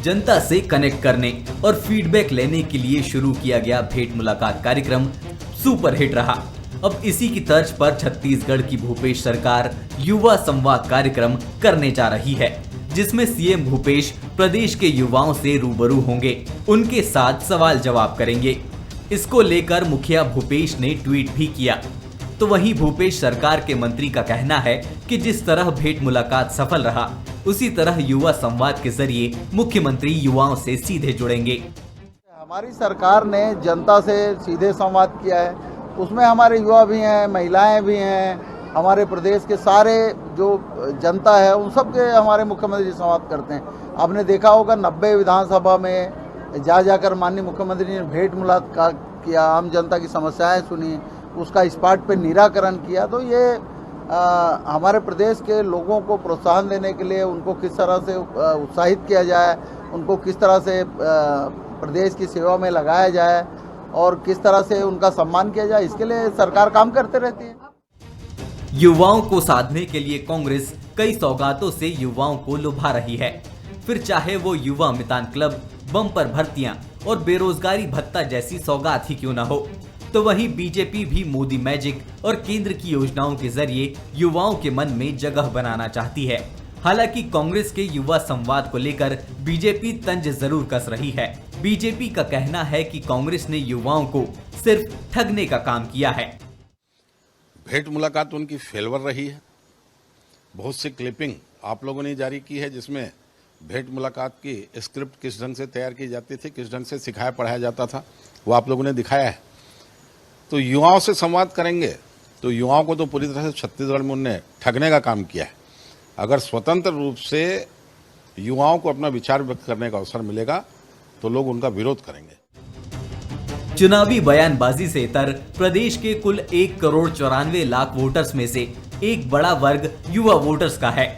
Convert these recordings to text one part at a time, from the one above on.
जनता से कनेक्ट करने और फीडबैक लेने के लिए शुरू किया गया भेंट मुलाकात कार्यक्रम सुपरहिट रहा। अब इसी की तर्ज पर छत्तीसगढ़ की भूपेश सरकार युवा संवाद कार्यक्रम करने जा रही है, जिसमें सीएम भूपेश प्रदेश के युवाओं से रूबरू होंगे, उनके साथ सवाल जवाब करेंगे। इसको लेकर मुखिया भूपेश ने ट्वीट भी किया। तो वहीं भूपेश सरकार के मंत्री का कहना है कि जिस तरह भेंट मुलाकात सफल रहा, उसी तरह युवा संवाद के जरिए मुख्यमंत्री युवाओं से सीधे जुड़ेंगे। हमारी सरकार ने जनता से सीधे संवाद किया है, उसमें हमारे युवा भी हैं, महिलाएं भी हैं, हमारे प्रदेश के सारे जो जनता है उन सब के हमारे मुख्यमंत्री संवाद करते हैं। आपने देखा होगा 90 विधानसभा में जाकर माननीय मुख्यमंत्री ने भेंट मुलाकात किया, आम जनता की समस्याएं सुनी, उसका स्पॉट पे निराकरण किया। तो ये हमारे प्रदेश के लोगों को प्रोत्साहन देने के लिए उनको किस तरह से उत्साहित किया जाए, उनको किस तरह से प्रदेश की सेवा में लगाया जाए और किस तरह से उनका सम्मान किया जाए, इसके लिए सरकार काम करते रहती है। युवाओं को साधने के लिए कांग्रेस कई सौगातों से युवाओं को लुभा रही है, फिर चाहे वो युवा मितान क्लब, बम्पर भर्तियां और बेरोजगारी भत्ता जैसी सौगात ही क्यों न हो। तो वहीं बीजेपी भी मोदी मैजिक और केंद्र की योजनाओं के जरिए युवाओं के मन में जगह बनाना चाहती है। हालांकि कांग्रेस के युवा संवाद को लेकर बीजेपी तंज जरूर कस रही है। बीजेपी का कहना है कि कांग्रेस ने युवाओं को सिर्फ ठगने का काम किया है। भेंट मुलाकात उनकी फेलवर रही है। बहुत सी क्लिपिंग आप लोगों ने जारी की है, जिसमें भेंट मुलाकात की स्क्रिप्ट किस ढंग से तैयार की जाती थी, किस ढंग से सिखाया पढ़ाया जाता था, वो आप लोगों ने दिखाया है। तो युवाओं से संवाद करेंगे तो युवाओं को तो पूरी तरह से छत्तीसगढ़ में उनने ठगने का काम किया है। अगर स्वतंत्र रूप से युवाओं को अपना विचार व्यक्त करने का अवसर मिलेगा तो लोग उनका विरोध करेंगे। चुनावी बयानबाजी से इतर प्रदेश के कुल 1,94,00,000 वोटर्स में से एक बड़ा वर्ग युवा वोटर्स का है।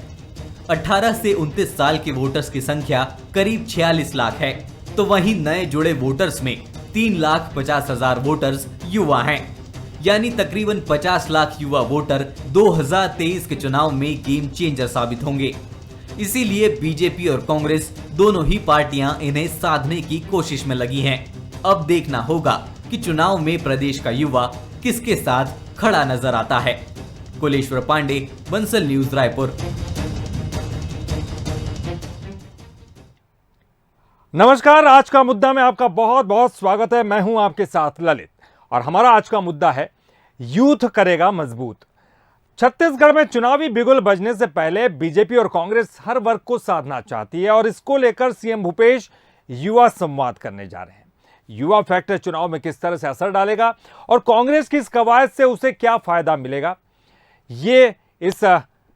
18 से 29 साल के वोटर्स की संख्या करीब 46 लाख है। तो वहीं नए जुड़े वोटर्स में 3,50,000 वोटर्स युवा हैं, यानी तकरीबन 50 लाख युवा वोटर 2023 के चुनाव में गेम चेंजर साबित होंगे। इसीलिए बीजेपी और कांग्रेस दोनों ही पार्टियां इन्हें साधने की कोशिश में लगी हैं। अब देखना होगा कि चुनाव में प्रदेश का युवा किसके साथ खड़ा नजर आता है। कुलेश्वर पांडे, बंसल न्यूज, रायपुर। नमस्कार, आज का मुद्दा में आपका बहुत बहुत स्वागत है। मैं हूं आपके साथ ललित और हमारा आज का मुद्दा है यूथ करेगा मजबूत। छत्तीसगढ़ में चुनावी बिगुल बजने से पहले बीजेपी और कांग्रेस हर वर्ग को साधना चाहती है और इसको लेकर सीएम भूपेश युवा संवाद करने जा रहे हैं। युवा फैक्टर चुनाव में किस तरह से असर डालेगा और कांग्रेस की इस कवायद से उसे क्या फायदा मिलेगा, ये इस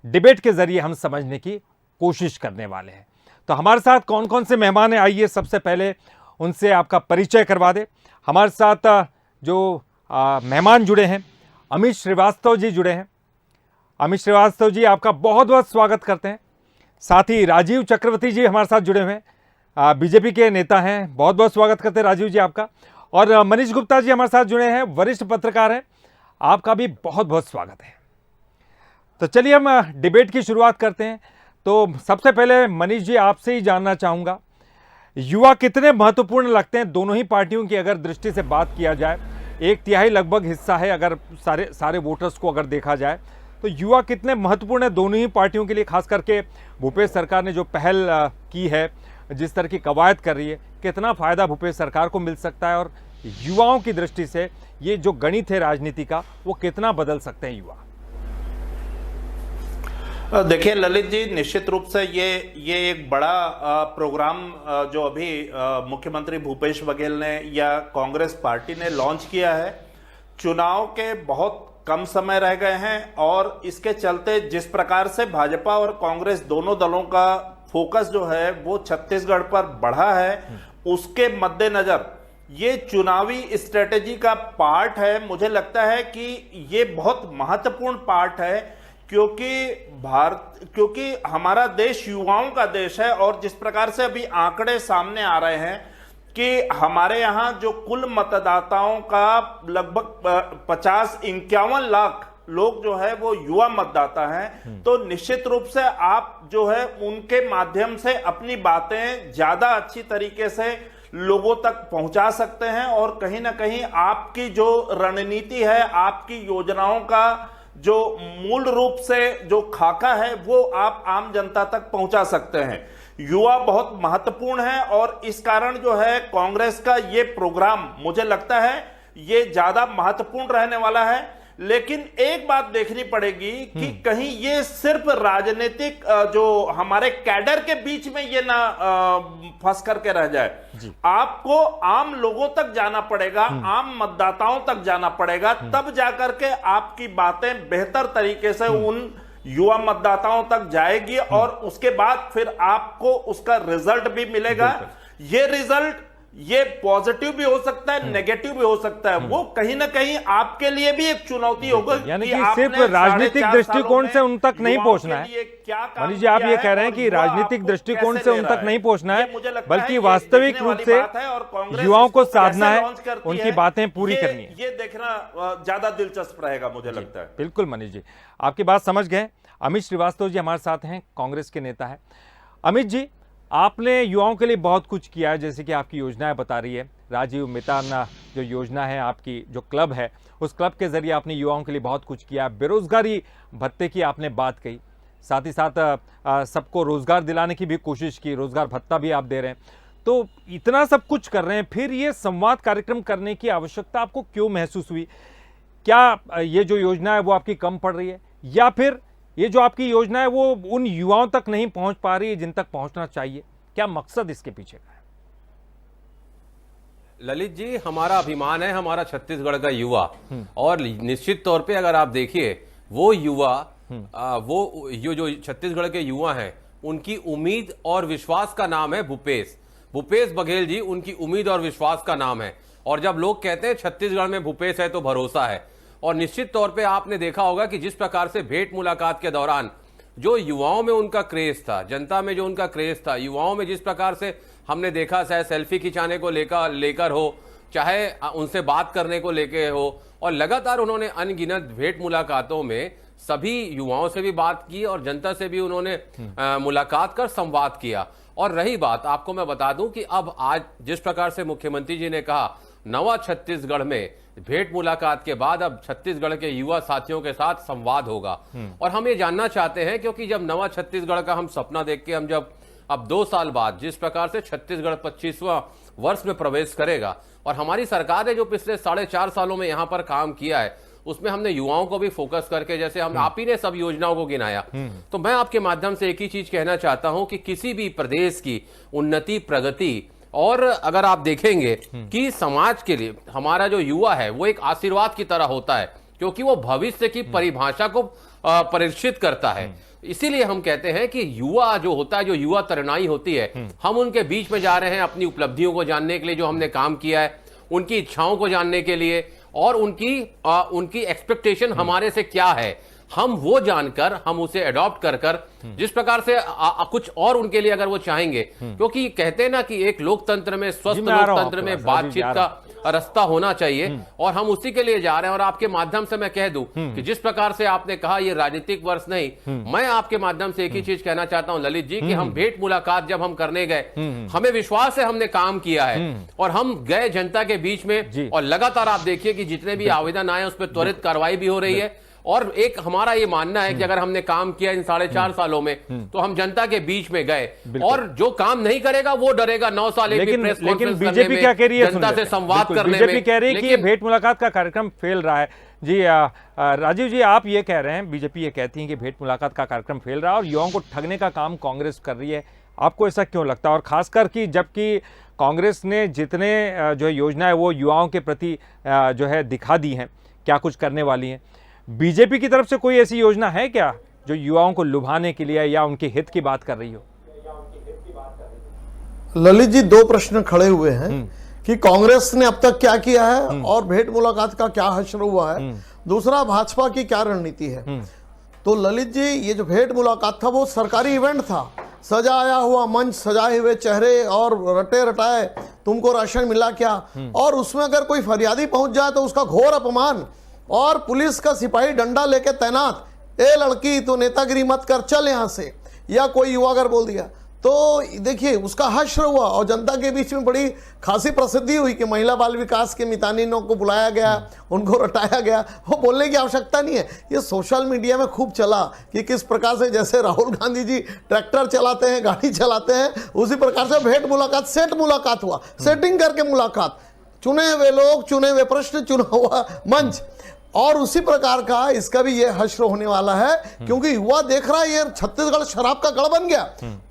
डिबेट के जरिए हम समझने की कोशिश करने वाले हैं। तो हमारे साथ कौन कौन से मेहमान हैं, आइए सबसे पहले उनसे आपका परिचय करवा दें। हमारे साथ जो मेहमान जुड़े हैं, अमित श्रीवास्तव जी जुड़े हैं। अमित श्रीवास्तव जी, आपका बहुत बहुत स्वागत करते हैं। साथ ही राजीव चक्रवर्ती जी हमारे साथ जुड़े हुए हैं, बीजेपी के नेता हैं, बहुत बहुत स्वागत करते हैं राजीव जी आपका। और मनीष गुप्ता जी हमारे साथ जुड़े हैं, वरिष्ठ पत्रकार हैं, आपका भी बहुत बहुत स्वागत है। तो चलिए हम डिबेट की शुरुआत करते हैं। तो सबसे पहले मनीष जी, आपसे ही जानना चाहूँगा, युवा कितने महत्वपूर्ण लगते हैं दोनों ही पार्टियों की अगर दृष्टि से बात किया जाए? 1/3 लगभग हिस्सा है अगर सारे वोटर्स को अगर देखा जाए, तो युवा कितने महत्वपूर्ण है दोनों ही पार्टियों के लिए? खास करके भूपेश सरकार ने जो पहल की है, जिस तरह की कवायद कर रही है, कितना फ़ायदा भूपेश सरकार को मिल सकता है और युवाओं की दृष्टि से ये जो गणित है राजनीति का, वो कितना बदल सकते हैं युवा? देखिए ललित जी, निश्चित रूप से ये एक बड़ा प्रोग्राम जो अभी मुख्यमंत्री भूपेश बघेल ने या कांग्रेस पार्टी ने लॉन्च किया है। चुनाव के बहुत कम समय रह गए हैं और इसके चलते जिस प्रकार से भाजपा और कांग्रेस दोनों दलों का फोकस जो है वो छत्तीसगढ़ पर बढ़ा है, उसके मद्देनजर ये चुनावी स्ट्रेटेजी का पार्ट है। मुझे लगता है कि ये बहुत महत्वपूर्ण पार्ट है, क्योंकि हमारा देश युवाओं का देश है और जिस प्रकार से अभी आंकड़े सामने आ रहे हैं कि हमारे यहाँ जो कुल मतदाताओं का लगभग 50-51 लाख लोग जो है वो युवा मतदाता हैं, तो निश्चित रूप से आप जो है उनके माध्यम से अपनी बातें ज्यादा अच्छी तरीके से लोगों तक पहुंचा सकते हैं और कहीं ना कहीं आपकी जो रणनीति है, आपकी योजनाओं का जो मूल रूप से जो खाका है वो आप आम जनता तक पहुंचा सकते हैं। युवा बहुत महत्वपूर्ण है और इस कारण जो है कांग्रेस का ये प्रोग्राम मुझे लगता है ये ज्यादा महत्वपूर्ण रहने वाला है। लेकिन एक बात देखनी पड़ेगी कि कहीं ये सिर्फ राजनीतिक जो हमारे कैडर के बीच में ये ना फंस करके रह जाए। आपको आम लोगों तक जाना पड़ेगा, आम मतदाताओं तक जाना पड़ेगा, तब जाकर के आपकी बातें बेहतर तरीके से उन युवा मतदाताओं तक जाएगी और उसके बाद फिर आपको उसका रिजल्ट भी मिलेगा। ये रिजल्ट ये पॉजिटिव भी हो सकता है, नेगेटिव भी हो सकता है। वो कहीं ना कहीं आपके लिए भी एक चुनौती होगा, यानी कि सिर्फ राजनीतिक दृष्टिकोण से उन तक नहीं पहुंचना है। मनीष जी, आप ये कह रहे हैं कि राजनीतिक दृष्टिकोण से उन तक नहीं पहुंचना है, बल्कि वास्तविक रूप से युवाओं को साधना है, उनकी बातें पूरी करनी है। ये देखना ज्यादा दिलचस्प रहेगा मुझे लगता है। बिल्कुल मनीष जी, आपकी बात समझ गए। अमित श्रीवास्तव जी हमारे साथ हैं, कांग्रेस के नेता है। अमित जी, आपने युवाओं के लिए बहुत कुछ किया है, जैसे कि आपकी योजनाएं बता रही है। राजीव मितान जो योजना है, आपकी जो क्लब है, उस क्लब के जरिए आपने युवाओं के लिए बहुत कुछ किया। बेरोजगारी भत्ते की आपने बात कही, साथ ही साथ सबको रोजगार दिलाने की भी कोशिश की, रोजगार भत्ता भी आप दे रहे हैं। तो इतना सब कुछ कर रहे हैं, फिर ये संवाद कार्यक्रम करने की आवश्यकता आपको क्यों महसूस हुई? क्या ये जो योजना है वो आपकी कम पड़ रही है, या फिर ये जो आपकी योजना है वो उन युवाओं तक नहीं पहुंच पा रही है जिन तक पहुंचना चाहिए? क्या मकसद इसके पीछे का है? ललित जी, हमारा अभिमान है हमारा छत्तीसगढ़ का युवा, और निश्चित तौर पे अगर आप देखिए वो युवा वो जो छत्तीसगढ़ के युवा हैं, उनकी उम्मीद और विश्वास का नाम है भूपेश बघेल जी। उनकी उम्मीद और विश्वास का नाम है। और जब लोग कहते हैं छत्तीसगढ़ में भूपेश है तो भरोसा है। और निश्चित तौर पे आपने देखा होगा कि जिस प्रकार से भेंट मुलाकात के दौरान जो युवाओं में उनका क्रेज था, जनता में जो उनका क्रेज था, युवाओं में जिस प्रकार से हमने देखा, चाहे सेल्फी खिंचाने को लेकर हो, चाहे उनसे बात करने को लेकर हो, और लगातार उन्होंने अनगिनत भेंट मुलाकातों में सभी युवाओं से भी बात की और जनता से भी उन्होंने मुलाकात कर संवाद किया। और रही बात, आपको मैं बता दूं कि अब आज जिस प्रकार से मुख्यमंत्री जी ने कहा, नवा छत्तीसगढ़ में भेंट मुलाकात के बाद अब छत्तीसगढ़ के युवा साथियों के साथ संवाद होगा। और हम ये जानना चाहते हैं, क्योंकि जब नवा छत्तीसगढ़ का हम सपना देख के हम जब अब 2 साल बाद जिस प्रकार से छत्तीसगढ़ 25वां वर्ष में प्रवेश करेगा, और हमारी सरकार ने जो पिछले 4.5 सालों में यहाँ पर काम किया है, उसमें हमने युवाओं को भी फोकस करके, जैसे हम आप ही ने सब योजनाओं को गिनाया, तो मैं आपके माध्यम से एक ही चीज कहना चाहता हूं कि किसी भी प्रदेश की उन्नति, प्रगति, और अगर आप देखेंगे कि समाज के लिए हमारा जो युवा है वो एक आशीर्वाद की तरह होता है, क्योंकि वो भविष्य की परिभाषा को परिष्कृत करता है। इसीलिए हम कहते हैं कि युवा जो होता है, जो युवा तरुणाई होती है, हम उनके बीच में जा रहे हैं अपनी उपलब्धियों को जानने के लिए, जो हमने काम किया है, उनकी इच्छाओं को जानने के लिए, और उनकी एक्सपेक्टेशन हमारे से क्या है, हम वो जानकर हम उसे अडॉप्ट कर जिस प्रकार से कुछ और उनके लिए अगर वो चाहेंगे, क्योंकि कहते हैं ना कि एक लोकतंत्र में, स्वस्थ लोकतंत्र में बातचीत का रास्ता होना चाहिए, और हम उसी के लिए जा रहे हैं। और आपके माध्यम से मैं कह दूं कि जिस प्रकार से आपने कहा ये राजनीतिक वर्ष नहीं, मैं आपके माध्यम से एक ही चीज कहना चाहता हूं ललित जी, कि हम भेंट मुलाकात जब हम करने गए, हमें विश्वास है हमने काम किया है, और हम गए जनता के बीच में, और लगातार आप देखिए कि जितने भी आवेदन आए उस पर त्वरित कार्रवाई भी हो रही है। और एक हमारा ये मानना है कि अगर हमने काम किया इन 4.5 सालों में, तो हम जनता के बीच में गए, और जो काम नहीं करेगा वो डरेगा 9 साल लेकिन बीजेपी क्या कह रही है, जनता से संवाद करने में। बीजेपी कह रही है कि ये भेंट मुलाकात का कार्यक्रम फेल रहा है। जी राजीव जी, आप ये कह रहे हैं, बीजेपी ये कहती है कि भेंट मुलाकात का कार्यक्रम फेल रहा है और युवाओं को ठगने का काम कांग्रेस कर रही है। आपको ऐसा क्यों लगता है? और खासकर कि जबकि कांग्रेस ने जितने जो योजना है वो युवाओं के प्रति जो है दिखा दी हैं, क्या कुछ करने वाली हैं, बीजेपी की तरफ से कोई ऐसी योजना है क्या जो युवाओं को लुभाने के लिए या उनके हित की बात कर रही हो? ललित जी, 2 प्रश्न खड़े हुए हैं कि कांग्रेस ने अब तक क्या किया है और भेंट मुलाकात का क्या हश्र हुआ है, दूसरा भाजपा की क्या रणनीति है। तो ललित जी, ये जो भेंट मुलाकात था वो सरकारी इवेंट था, सजाया हुआ मंच, सजाए हुए चेहरे और रटे रटाए तुमको राशन मिला क्या, और उसमें अगर कोई फरियादी पहुंच जाए तो उसका घोर अपमान और पुलिस का सिपाही डंडा लेके तैनात, ए लड़की तो नेतागिरी मत कर, चल यहां से, या कोई युवा अगर बोल दिया तो देखिए उसका हश्र हुआ और जनता के बीच में बड़ी खासी प्रसिद्धि हुई कि महिला बाल विकास के मितानिनों को बुलाया गया, उनको रटाया गया। वो बोलने की आवश्यकता नहीं है। ये सोशल मीडिया में खूब चला कि किस प्रकार से जैसे राहुल गांधी जी ट्रैक्टर चलाते हैं, गाड़ी चलाते हैं, उसी प्रकार से भेंट मुलाकात, सेट मुलाकात हुआ, सेटिंग करके मुलाकात, चुने हुए लोग, चुने हुए प्रश्न, चुना हुआ मंच। और उसी प्रकार का इसका भी ये हश्र होने वाला है, क्योंकि युवा देख रहा है ये छत्तीसगढ़ शराब का गढ़ बन गया।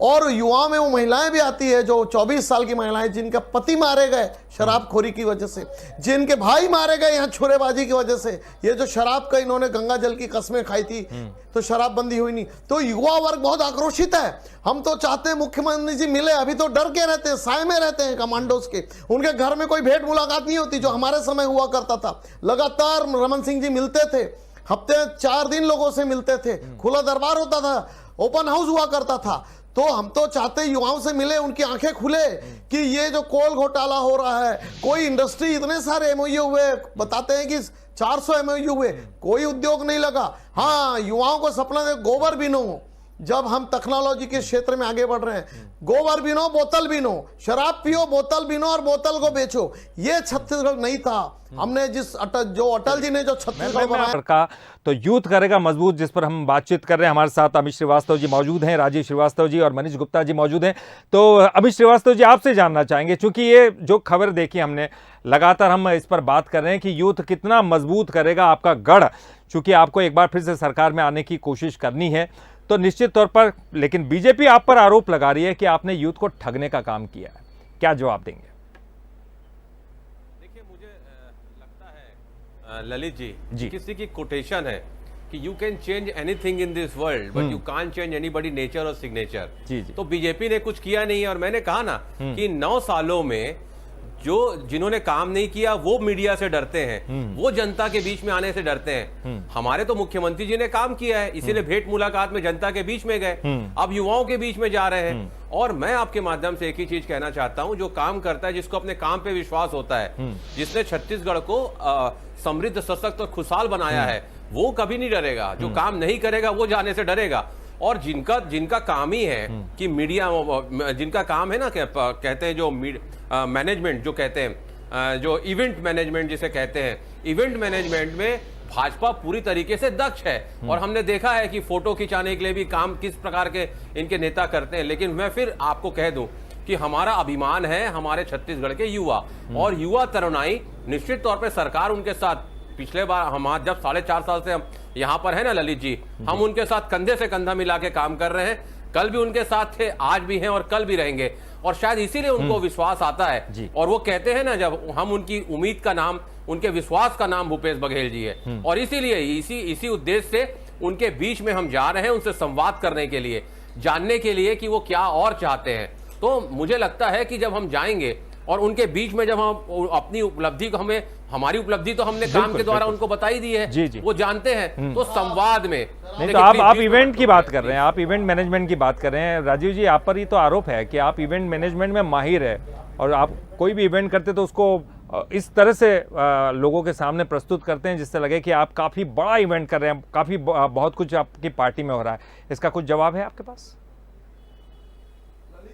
और युवाओं में वो महिलाएं भी आती है जो 24 साल की महिलाएं, जिनका पति मारे गए शराबखोरी की वजह से, जिनके भाई मारे गए यहाँ छुरेबाजी की वजह से। ये जो शराब का इन्होंने गंगा जल की कस्में खाई थी तो शराबबंदी हुई नहीं। तो युवा वर्ग बहुत आक्रोशित है। हम तो चाहते हैं मुख्यमंत्री जी मिले, अभी तो डर के रहते हैं, साए में रहते हैं कमांडोज के, उनके घर में कोई भेंट मुलाकात नहीं होती जो हमारे समय हुआ करता था। लगातार रमन सिंह जी मिलते थे, हफ्ते 4 दिन लोगों से मिलते थे, खुला दरबार होता था, ओपन हाउस हुआ करता था। तो हम तो चाहते युवाओं से मिले, उनकी आंखें खुले कि ये जो कोल घोटाला हो रहा है, कोई इंडस्ट्री, इतने सारे एमओयू हुए, बताते हैं कि 400 एमओयू हुए, कोई उद्योग नहीं लगा। हाँ, युवाओं को सपना दे, गोबर बिनो, जब हम टेक्नोलॉजी के क्षेत्र में आगे बढ़ रहे हैं, गोबर बिनो, बोतल बिनो, शराब पियो, बोतल बिनो और बोतल को बेचो। ये छत्तीसगढ़ नहीं था। हमने जिस अटल जी ने जो छत्तीसगढ़ बनाया का, तो यूथ करेगा मजबूत, जिस पर हम बातचीत कर रहे हैं। हमारे साथ अमित श्रीवास्तव जी मौजूद हैं, राजीव श्रीवास्तव जी और मनीष गुप्ता जी मौजूद हैं। तो अमित श्रीवास्तव जी, आपसे जानना चाहेंगे, चूंकि ये जो खबर देखी हमने, लगातार हम इस पर बात कर रहे हैं कि यूथ कितना मजबूत करेगा आपका गढ़, चूंकि आपको एक बार फिर से सरकार में आने की कोशिश करनी है, तो निश्चित तौर पर, लेकिन बीजेपी आप पर आरोप लगा रही है कि आपने यूथ को ठगने का काम किया है। क्या जवाब देंगे? देखिए, मुझे लगता है ललित जी, किसी की कोटेशन है कि you can change anything in this world but you can't change anybody nature और सिग्नेचर। जी। तो बीजेपी ने कुछ किया नहीं है। और मैंने कहा ना कि 9 सालों में जिन्होंने काम नहीं किया वो मीडिया से डरते हैं, वो जनता के बीच में आने से डरते हैं। हमारे तो मुख्यमंत्री जी ने काम किया है, इसीलिए भेंट मुलाकात में जनता के बीच में गए, अब युवाओं के बीच में जा रहे हैं। और मैं आपके माध्यम से एक ही चीज कहना चाहता हूं, जो काम करता है, जिसको अपने काम पे विश्वास होता है, जिसने छत्तीसगढ़ को समृद्ध, सशक्त और खुशहाल बनाया है, वो कभी नहीं डरेगा। जो काम नहीं करेगा वो जाने से डरेगा। और जिनका काम ही है कि मीडिया, जिनका काम है ना, कहते हैं जो मैनेजमेंट, जो कहते हैं जो इवेंट मैनेजमेंट जिसे कहते हैं, इवेंट मैनेजमेंट में भाजपा पूरी तरीके से दक्ष है। और हमने देखा है कि फोटो खिंचाने के लिए भी काम किस प्रकार के इनके नेता करते हैं। लेकिन मैं फिर आपको कह दूं कि हमारा अभिमान है हमारे छत्तीसगढ़ के युवा, और युवा तरुणाई निश्चित तौर पर सरकार उनके साथ, पिछले बार हम जब 4.5 साल से हम यहाँ पर है ना ललित जी, हम उनके साथ कंधे से कंधा मिला के काम कर रहे हैं। कल भी उनके साथ थे, आज भी हैं और कल भी रहेंगे। और शायद इसीलिए उनको विश्वास आता है। और वो कहते हैं ना, जब हम उनकी उम्मीद का नाम, उनके विश्वास का नाम भूपेश बघेल जी है। और इसीलिए इसी उद्देश्य से उनके बीच में हम जा रहे हैं, उनसे संवाद करने के लिए, जानने के लिए कि वो क्या और चाहते हैं। तो मुझे लगता है कि जब हम जाएंगे और उनके बीच में जब हम अपनी उपलब्धि को, हमारी उपलब्धि तो हमने काम के द्वारा उनको बताई दी है, जी। वो जानते हैं। तो संवाद में नहीं, तो आप इवेंट की बात कर रहे हैं, आप इवेंट मैनेजमेंट की बात कर रहे हैं। राजीव जी, आप पर ही तो आरोप है कि आप इवेंट मैनेजमेंट में माहिर है, और आप कोई भी इवेंट करते तो उसको इस तरह से लोगों के सामने प्रस्तुत करते हैं जिससे लगे कि आप काफी बड़ा इवेंट कर रहे हैं, काफी बहुत कुछ आपकी पार्टी में हो रहा है। इसका कुछ जवाब है आपके पास?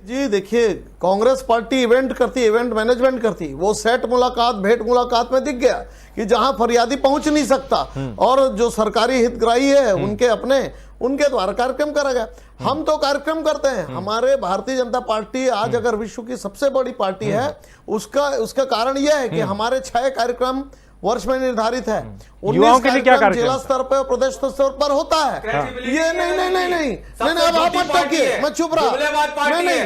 जी देखिए, कांग्रेस पार्टी इवेंट करती, इवेंट मैनेजमेंट करती, वो सेट मुलाकात, भेंट मुलाकात में दिख गया कि जहां फरियादी पहुंच नहीं सकता और जो सरकारी हितग्राही है उनके द्वारा कार्यक्रम करा गया। हम तो कार्यक्रम करते हैं। हमारे भारतीय जनता पार्टी आज अगर विश्व की सबसे बड़ी पार्टी है, उसका कारण यह है कि हमारे 6 कार्यक्रम वर्ष में निर्धारित है। युवाओं के लिए क्या कार्यक्रम जिला स्तर पर, प्रदेश स्तर पर होता है। ये नहीं, अब आप मत टोकिए, मैं चुप रहा। नहीं,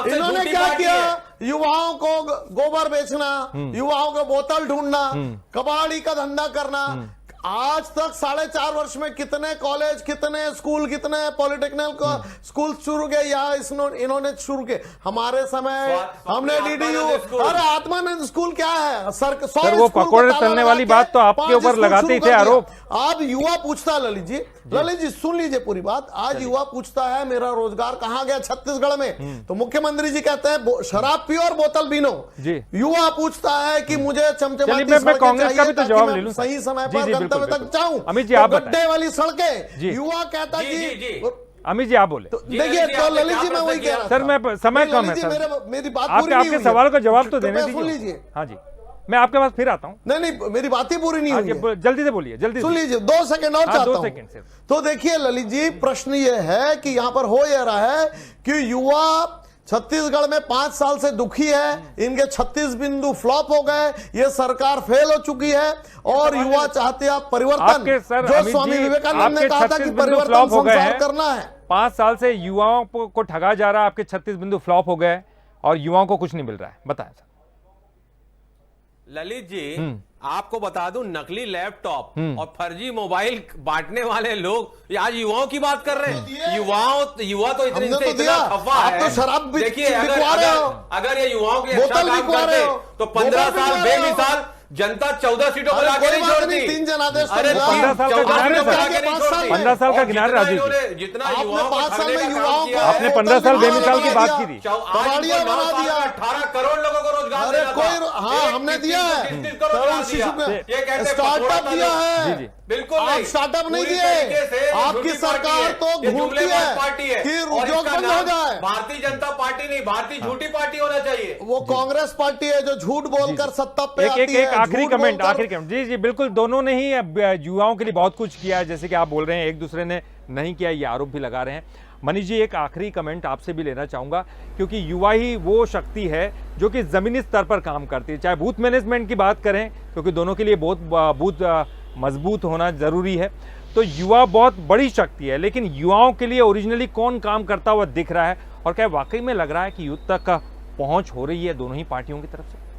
इन्होंने क्या किया? युवाओं को गोबर बेचना, युवाओं को बोतल ढूंढना, कबाड़ी का धंधा करना। आज तक 4.5 वर्ष में कितने कॉलेज, कितने स्कूल, कितने पॉलिटेक्निकल स्कूल शुरू किए या इन्होंने शुरू किए? हमारे समय हमने डीडीयू, अरे आत्मानंद स्कूल क्या है सर, वो पकौड़े तलने वाली बात तो आपके ऊपर लगाते ही थे आरोप। आज युवा पूछता है, ललित जी सुन लीजिए पूरी बात। आज युवा पूछता है मेरा रोजगार कहां गया छत्तीसगढ़ में? तो मुख्यमंत्री जी कहते हैं शराब पियो और बोतल बीनो। युवा पूछता है कि मुझे चमचमाती मैं कांग्रेस का भी तो जवाब ले लूं सही समय पर गंतव्य तक जाऊं, अमित जी, आप तो बताएं। गड्ढे वाली सड़कें, जी। युवा कहता जी, जी, जी। अमित जी आप बोले। देखिए, तो ललित जी मैं वही कह रहा था। सर मैं समय कम है ललित जी, सर, मेरी बात आपके पूरी नहीं आपके हुई सवाल है। का जवाब तो तो देने मैं सुन दीजिए। लीजिए। हाँ जी, मैं आपके पास फिर आता हूँ। नहीं, मेरी बात ही पूरी नहीं हुई है। जल्दी से बोलिए, जल्दी सुन से। लीजिए, 2 सेकंड और हाँ, चाहता 2 हूं। सेकंड सिर्फ। तो देखिए ललित जी, प्रश्न ये है कि यहां पर हो यह रहा है कि युवा छत्तीसगढ़ में 5 साल से दुखी है, इनके 36 बिंदु फ्लॉप हो गए, ये सरकार फेल हो चुकी है और युवा चाहते हैं परिवर्तन, आपके सर जो अमित स्वामी जी, विवेकानंद ने आपके कहा था 36 कि बिंदु परिवर्तन फ्लॉप हो गए संसार हैं। करना है। 5 साल से युवाओं को ठगा जा रहा है, आपके 36 बिंदु फ्लॉप हो गए और युवाओं को कुछ नहीं मिल रहा है, बताएं सर। ललित जी, आपको बता दूं, नकली लैपटॉप और फर्जी मोबाइल बांटने वाले लोग आज युवाओं की बात कर रहे हैं। युवा तो इतने हमने तो इतना दिया। खफा आप है। तो शराब देखिए, बिकवा रहे हो, अगर ये युवाओं के लिए अच्छा बोतल काम बिकवा करते रहे हो, तो 15 बोतल साल बिकवा रहे हो। बेमिसाल जनता 14 सीटों पर अरे लाके कोई नहीं बात छोड़ती। नहीं, 3 जनादेश तो अरे मिला। 15 साल का 14 किनारे सीटों पर सर। लाके नहीं 5 साल छोड़ती। में। 15 साल का और किनारे जितना राजीव जी। इन्होंने- जितना आपने युवाओं को 5 साल ठगने में का काम युवाओं किया को है, आपने 15 साल बेमिसाल की बात की थी। कबाड़िया बना दिया। 18 करोड़ लोगों को रोजगार अरे देना कोई, था। हाँ, एक हमने किसी दिया को है। किस-किस को रोजगार तरुण शिशु दिया? में ये कहते हैं स्टार्टअप पकौड़ा दिया था। है। जी, जी। बिल्कुल आप नहीं। स्टार्टअप नहीं पूरी दिए। तरीके से ये आपकी झूठी सरकार पार्टी है। तो ये घूमती जुमलेबाज है पार्टी है कि और उद्योग इसका बंद हो नाम जाए। भारतीय जनता पार्टी नहीं, भारतीय झूठी पार्टी होना चाहिए। वो कांग्रेस पार्टी है जो झूठ बोलकर सत्ता पे एक आती है। आखिरी झूठ कमेंट, बोलकर- आखिरी कमेंट। जी जी बिल्कुल, दोनों ने ही युवाओं के लिए बहुत कुछ किया है, जैसे कि आप बोल रहे हैं, एक दूसरे ने नहीं किया, ये आरोप भी लगा रहे हैं। मनीष जी, एक आखिरी कमेंट आपसे भी लेना चाहूंगा, क्योंकि युवा ही वो शक्ति है जो कि जमीनी स्तर पर काम करती है। चाहे बूथ मैनेजमेंट की बात करें, क्योंकि दोनों के लिए बहुत बूथ मजबूत होना जरूरी है, तो युवा बहुत बड़ी शक्ति है। लेकिन युवाओं के लिए ओरिजिनली कौन काम करता हुआ दिख रहा है, और क्या वाकई में लग रहा है कि युद्ध तक पहुंच हो रही है दोनों ही पार्टियों की तरफ से?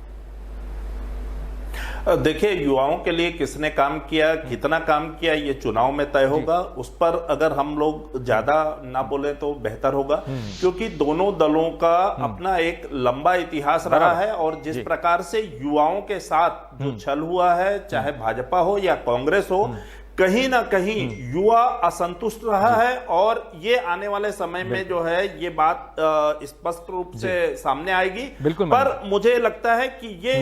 देखिए, युवाओं के लिए किसने काम किया, कितना काम किया, ये चुनाव में तय होगा। उस पर अगर हम लोग ज्यादा ना बोले तो बेहतर होगा, क्योंकि दोनों दलों का अपना एक लंबा इतिहास रहा है। और जिस प्रकार से युवाओं के साथ जो छल हुआ है, चाहे भाजपा हो या कांग्रेस हो, कहीं ना कहीं युवा असंतुष्ट रहा है। और ये आने वाले समय में जो है ये बात स्पष्ट रूप से सामने आएगी। बिल्कुल, पर मुझे लगता है कि ये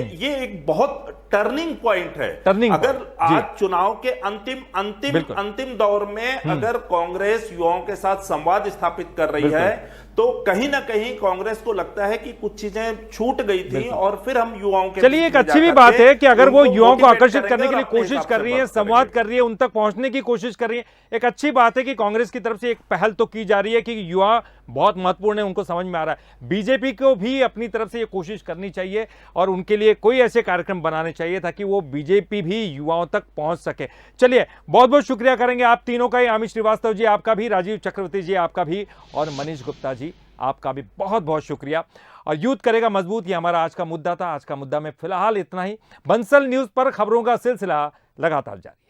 एक बहुत टर्निंग पॉइंट है। टर्निंग अगर पॉइंट, आज चुनाव के अंतिम दौर में अगर कांग्रेस युवाओं के साथ संवाद स्थापित कर रही है, तो कहीं ना कहीं कांग्रेस को लगता है कि कुछ चीजें छूट गई थी और फिर हम युवाओं के चलिए, एक अच्छी भी बात है कि अगर वो युवाओं को आकर्षित करने के लिए कोशिश कर रही है, संवाद कर रही है, उन तक पहुंचने की कोशिश कर रही है। एक अच्छी बात है कि कांग्रेस की तरफ से एक पहल तो की जा रही है कि युवा बहुत महत्वपूर्ण है, उनको समझ में आ रहा है। बीजेपी को भी अपनी तरफ से ये कोशिश करनी चाहिए और उनके लिए कोई ऐसे कार्यक्रम बनाने चाहिए ताकि वो बीजेपी भी युवाओं तक पहुंच सके। चलिए, बहुत बहुत शुक्रिया करेंगे आप तीनों का ही, अमित श्रीवास्तव जी आपका भी, राजीव चक्रवर्ती जी आपका भी, और मनीष गुप्ता जी आपका भी बहुत बहुत शुक्रिया। और यूथ करेगा मजबूत, ये हमारा आज का मुद्दा था। आज का मुद्दा में फिलहाल इतना ही। बंसल न्यूज पर खबरों का सिलसिला लगातार जारी है।